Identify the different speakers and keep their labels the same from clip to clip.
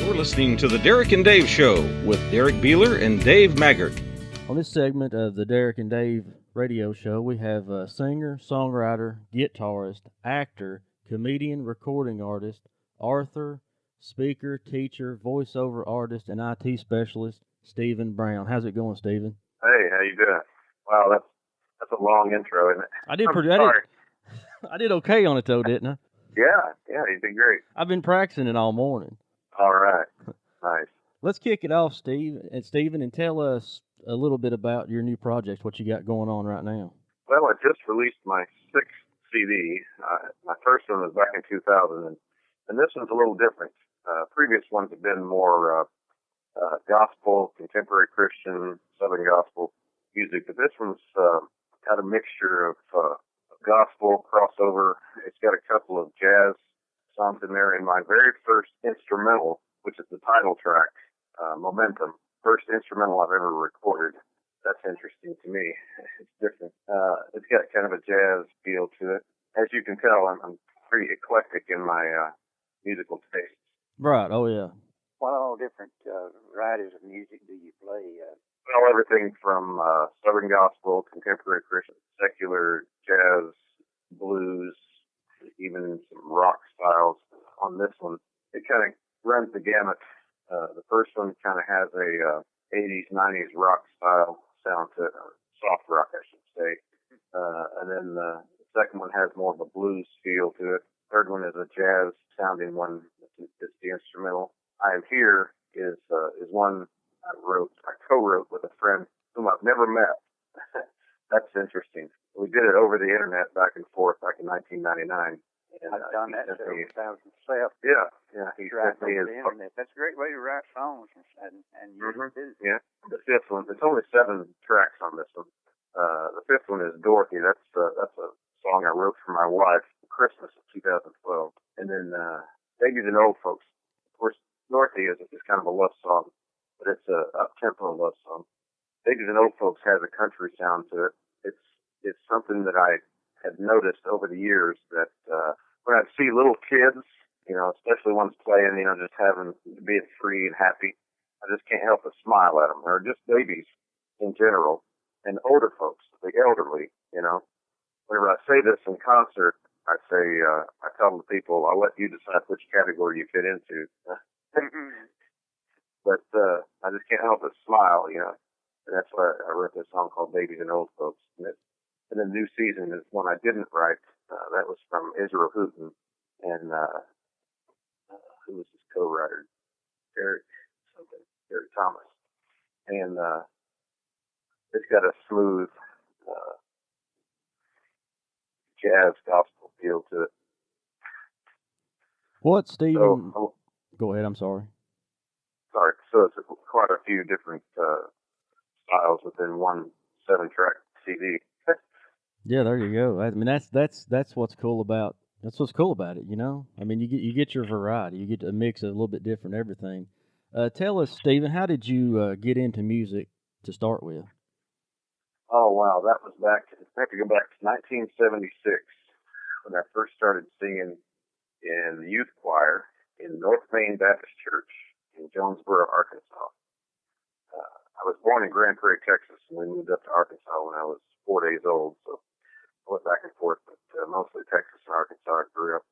Speaker 1: You're listening to the Derrick and Dave Show with Derek Beeler and Dave Maggart.
Speaker 2: On this segment of the Derrick and Dave radio show, we have a singer, songwriter, guitarist, actor, comedian, recording artist, author, speaker, teacher, voiceover artist, and IT specialist, Stephen Brown. How's it going, Stephen?
Speaker 3: Hey, how you doing? Wow, that's a long intro, isn't it?
Speaker 2: I did I did okay on it though, didn't I?
Speaker 3: Yeah, you did great.
Speaker 2: I've been practicing it all morning.
Speaker 3: All right, nice.
Speaker 2: Let's kick it off, Stephen, and tell us a little bit about your new project, what you got going on right now.
Speaker 3: Well, I just released my sixth CD. My first one was back in 2000, and this one's a little different. Previous ones have been more gospel, contemporary Christian, Southern gospel music, but this one's got a mixture of gospel, crossover. It's got a couple of jazz songs in there, and my very first instrumental, which is the title track, Momentum, first instrumental I've ever recorded. That's interesting to me. It's different. It's got kind of a jazz feel to it. As you can tell, I'm pretty eclectic in my musical tastes.
Speaker 2: Right, oh yeah.
Speaker 4: What all different varieties of music do you play?
Speaker 3: Well, everything from Southern gospel, contemporary Christian, secular, jazz, blues, even some rock styles. On this one, it kind of runs the gamut. The first one kind of has a 80s, 90s rock style sound to it, or soft rock, I should say. And then the second one has more of a blues feel to it. Third one is a jazz sounding one. It's the instrumental. I Am Here is one I co-wrote with a friend whom I've never met. That's interesting. We did it over the internet back and forth back in 1999. And,
Speaker 4: I've done that several times myself.
Speaker 3: Yeah. He
Speaker 4: Right
Speaker 3: sent me
Speaker 4: over
Speaker 3: his.
Speaker 4: the internet. That's a great way to write songs and use it.
Speaker 3: Yeah. The fifth one. There's only 7 tracks on this one. The fifth one is Dorothy. That's a song I wrote for my wife for Christmas of 2012. And then Babies and Old Folks. Of course, Dorothy is kind of a love song, but it's a up-tempo love song. Babies and Old Folks has a country sound to it. It's something that I had noticed over the years that when I see little kids, especially ones playing, just being free and happy, I just can't help but smile at them, or just babies in general, and older folks, the elderly, Whenever I say this in concert, I say, I tell the people, I'll let you decide which category you fit into. But I just can't help but smile, and that's why I wrote this song called Babies and Old Folks. And the New Season is one I didn't write. That was from Israel Houghton, and who was his co-writer? Derrick Thomas. And it's got a smooth jazz gospel feel to it.
Speaker 2: What, Stephen?
Speaker 3: So,
Speaker 2: go ahead, I'm sorry.
Speaker 3: Sorry. So it's quite a few different styles within one 7-track CD.
Speaker 2: Yeah, there you go. I mean, that's what's cool about it. I mean, you get your variety. You get a mix of a little bit different everything. Tell us, Stephen, how did you get into music to start with?
Speaker 3: Oh wow, that was I have to go back to 1976 when I first started singing in the youth choir in North Main Baptist Church in Jonesboro, Arkansas. I was born in Grand Prairie, Texas, and we moved up to Arkansas when I was 4 days old. So I went back and forth, but mostly Texas and Arkansas I grew up.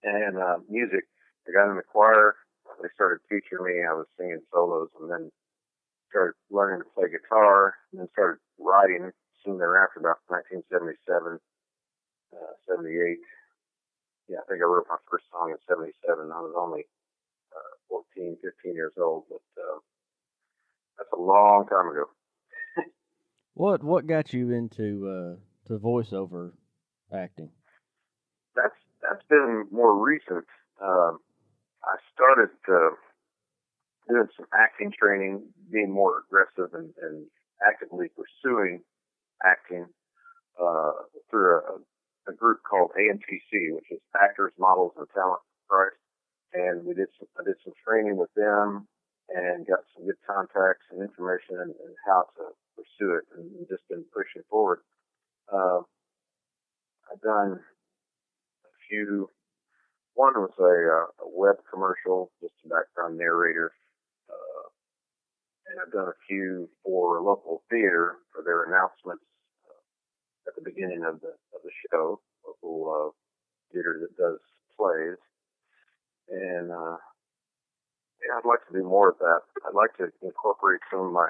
Speaker 3: And music, I got in the choir. They started teaching me. I was singing solos, and then started learning to play guitar, and then started writing soon thereafter, about 1977, 78. Yeah, I think I wrote my first song in 77. I was only 14, 15 years old, but that's a long time ago.
Speaker 2: What got you into to voiceover acting?
Speaker 3: That's been more recent. I started doing some acting training, being more aggressive and actively pursuing acting through a group called AMTC, which is Actors, Models, and Talent for Christ. And I did some training with them and got some good contacts and information and how to pursue it, and just been pushing forward. I've done a few One was a web commercial, just a background narrator. And I've done a few for local theater for their announcements at the beginning of the show. Local theater that does plays, and yeah, I'd like to do more of that. I'd like to incorporate some of my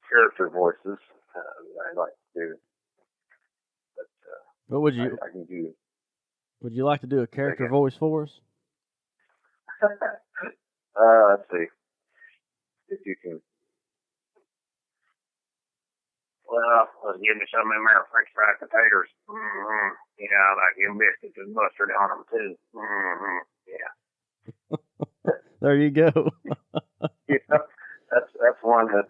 Speaker 3: character voices. I'd like to do, but
Speaker 2: what would you?
Speaker 3: I can do.
Speaker 2: Would you like to do a character voice for us?
Speaker 3: Let's see if you can. Well, let's give me some of them there French fried potatoes. Mm-hmm. Yeah, I like them biscuits with mustard on them too. Mm-hmm. Yeah.
Speaker 2: There you go.
Speaker 3: Yeah, that's one that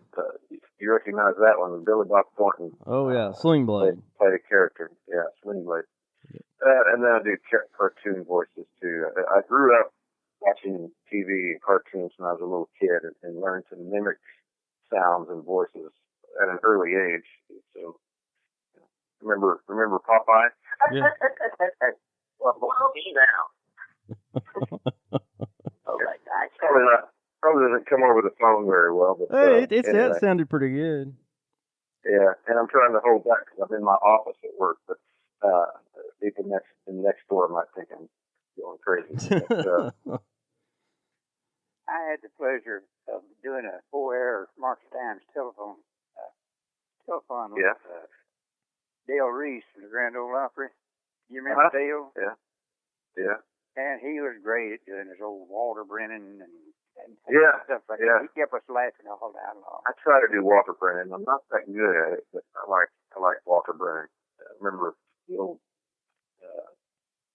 Speaker 3: you recognize that one. Billy Bob Thornton.
Speaker 2: Oh yeah, Sling Blade.
Speaker 3: Played a character. Yeah, Sling Blade. And then I do cartoon voices too. I grew up watching TV and cartoons when I was a little kid and learned to mimic sounds and voices at an early age. So remember Popeye?
Speaker 2: Yeah.
Speaker 3: Well, me now. Oh my gosh. Probably doesn't come over the phone very well, but
Speaker 2: Hey,
Speaker 3: anyway.
Speaker 2: that sounded pretty good.
Speaker 3: Yeah, and I'm trying to hold back because I'm in my office at work, but people next door might think I'm going crazy. But,
Speaker 4: I had the pleasure of doing a 4-hour March Times telephone with Dale Reese from the Grand Ole Opry. You remember Dale?
Speaker 3: Yeah. Yeah.
Speaker 4: And he was great at doing his old Walter Brennan and stuff like
Speaker 3: that.
Speaker 4: He kept us laughing all day long.
Speaker 3: I try to do Walter Brennan. I'm not that good at it, but I like Walter Brennan. Remember the old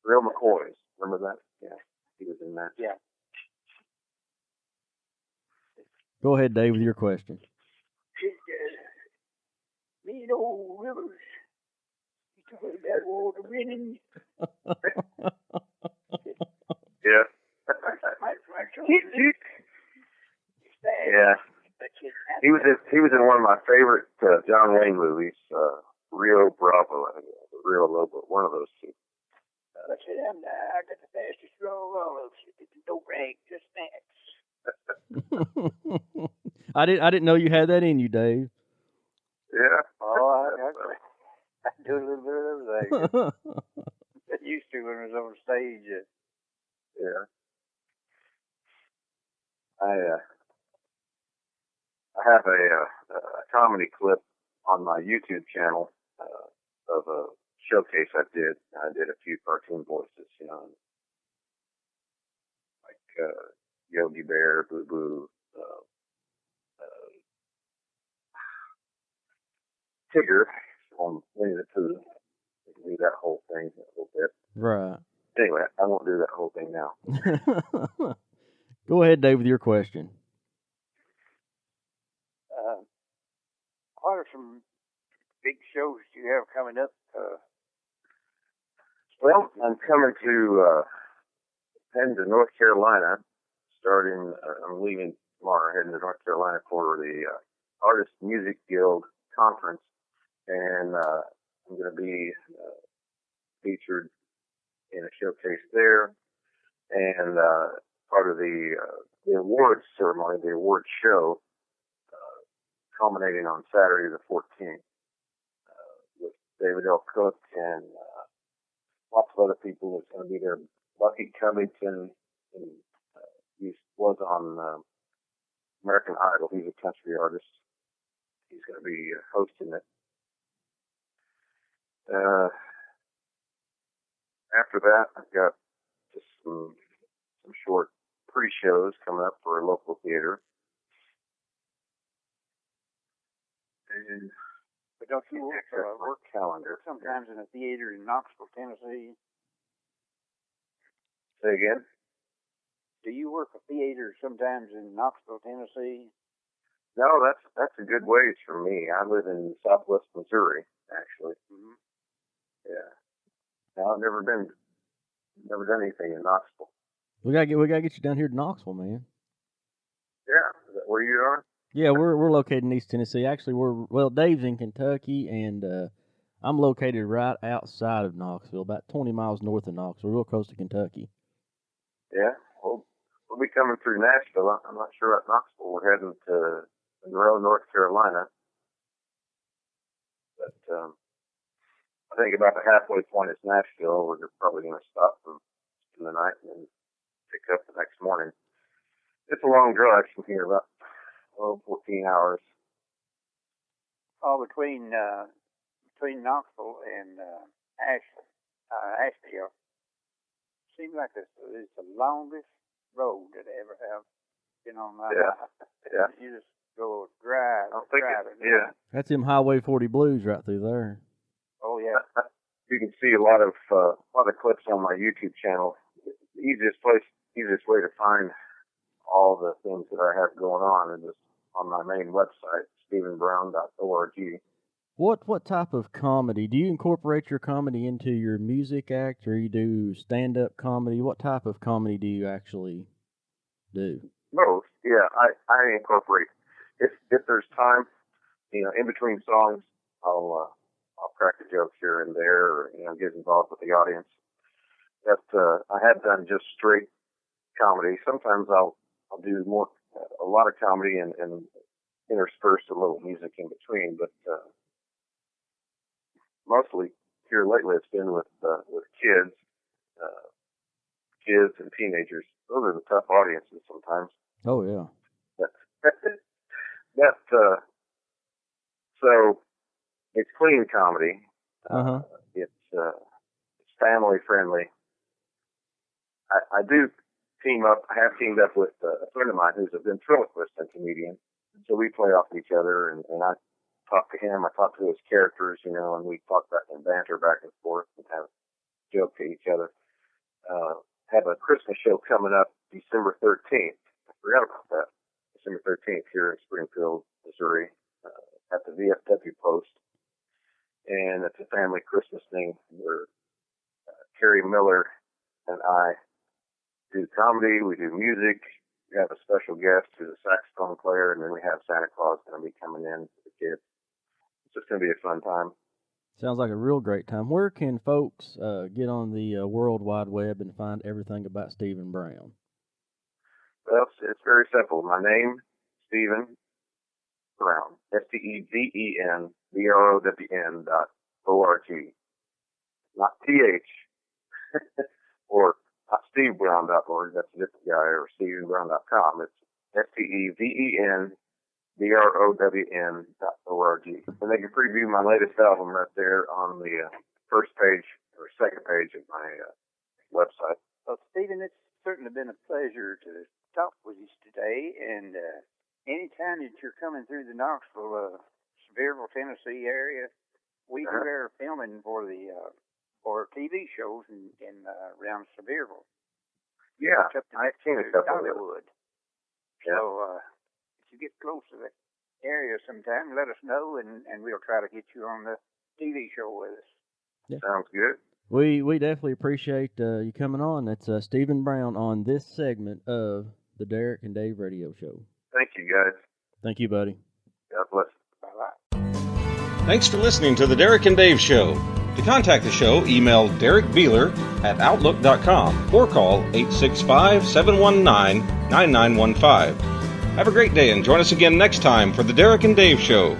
Speaker 3: Real McCoys? Remember that? Yeah, he was in that.
Speaker 4: Yeah.
Speaker 2: Go ahead, Dave, with your question.
Speaker 4: Me and old Rivers. You talking about Walter Brennan?
Speaker 3: Yeah. Yeah. He was in one of my favorite John Wayne movies, Rio Bravo, I think, Rio Lobo, one of those two.
Speaker 4: I got the fastest roll all of you. Don't brag, just thanks.
Speaker 2: I didn't know you had that in you, Dave.
Speaker 3: Yeah.
Speaker 4: Oh, I do a little bit of everything. I used to when I was on stage.
Speaker 3: Yeah. I have a comedy clip on my YouTube channel of a showcase I did. I did a few cartoon voices, like Yogi Bear, Boo Boo, Tigger on Winnie the Pooh. You can do that whole thing a little bit.
Speaker 2: Right.
Speaker 3: Anyway, I won't do that whole thing now.
Speaker 2: Go ahead, Dave, with your question.
Speaker 4: What are some big shows you have coming up?
Speaker 3: Well, I'm coming heading to North Carolina, I'm leaving tomorrow, heading to North Carolina for the Artist Music Guild Conference, and I'm going to be featured in a showcase there, and part of the awards ceremony, the awards show, culminating on Saturday the 14th, with David L. Cook and lots of other people that's going to be there. Bucky Covington, he was on American Idol. He's a country artist. He's going to be hosting it. After that, I've got just some short pre-shows coming up for a local theater. And
Speaker 4: but don't you work
Speaker 3: calendar
Speaker 4: sometimes in a theater in Knoxville, Tennessee?
Speaker 3: Say again?
Speaker 4: Do you work a theater sometimes in Knoxville, Tennessee?
Speaker 3: No, that's a good ways from me. I live in Southwest Missouri, actually.
Speaker 4: Mm-hmm.
Speaker 3: Yeah. No, I've never done anything in Knoxville.
Speaker 2: We gotta get you down here to Knoxville, man.
Speaker 3: Yeah, is that where you are?
Speaker 2: Yeah, we're located in East Tennessee. Actually, Dave's in Kentucky, and I'm located right outside of Knoxville, about 20 miles north of Knoxville, real close to Kentucky.
Speaker 3: Yeah, we'll be coming through Nashville. I'm not sure about Knoxville. We're heading to Monroe, North Carolina. But I think about the halfway point is Nashville. We're probably going to stop in the night and then pick up the next morning. It's a long drive from here, about 14 hours.
Speaker 4: Oh, between Knoxville and Asheville, seems like it's the longest road that I ever have been on.
Speaker 3: Yeah.
Speaker 4: You just go drive.
Speaker 3: Yeah.
Speaker 2: That's them Highway 40 blues right through there.
Speaker 4: Oh yeah.
Speaker 3: You can see a lot of clips on my YouTube channel. The easiest way to find all the things that I have going on is just on my main website, stephenbrown.org.
Speaker 2: What type of comedy? Do you incorporate your comedy into your music act, or you do stand-up comedy? What type of comedy do you actually do?
Speaker 3: Both. Yeah, I incorporate. If there's time, in between songs, I'll crack a joke here and there, or get involved with the audience. I have done just straight comedy. Sometimes I'll do a lot of comedy and intersperse a little music in between, but mostly here lately it's been with kids and teenagers. Those are the tough audiences sometimes.
Speaker 2: Oh yeah.
Speaker 3: So it's clean comedy. It's family friendly. I do team up. I have teamed up with a friend of mine who's a ventriloquist and comedian. So we play off each other, and I talk to him. I talk to his characters, and we talk back and banter back and forth and have joke to each other. Have a Christmas show coming up December 13th. I forgot about that. December 13th here in Springfield, Missouri, at the VFW Post. And it's a family Christmas thing where Terry Miller and I do comedy, we do music, we have a special guest who's a saxophone player, and then we have Santa Claus going to be coming in for the kids. It's just going to be a fun time.
Speaker 2: Sounds like a real great time. Where can folks get on the World Wide Web and find everything about Stephen Brown?
Speaker 3: Well, it's very simple. My name, Stephen Brown, STEVENBROWN.org. Not TH, or not SteveBrown.org, that's a different guy, or StephenBrown.com. It's STEVENBROWN.org. And they can preview my latest album right there on the first page or second page of my website.
Speaker 4: Well, Stephen, it's certainly been a pleasure to talk with you today. And anytime that you're coming through the Knoxville, Sevierville, Tennessee area, we do our filming for TV shows in around Sevierville.
Speaker 3: Yeah, I've seen a couple of
Speaker 4: Hollywood. Yeah. So if you get close to that area sometime, let us know, and we'll try to get you on the TV show with us.
Speaker 2: Yeah.
Speaker 3: Sounds good.
Speaker 2: We definitely appreciate you coming on. That's Stephen Brown on this segment of the Derrick and Dave Radio Show.
Speaker 3: Thank you, guys.
Speaker 2: Thank you, buddy.
Speaker 3: God bless.
Speaker 4: Bye-bye.
Speaker 1: Thanks for listening to the Derrick and Dave Show. To contact the show, email DerrickBeeler@Outlook.com or call 865-719-9915. Have a great day and join us again next time for the Derrick and Dave Show.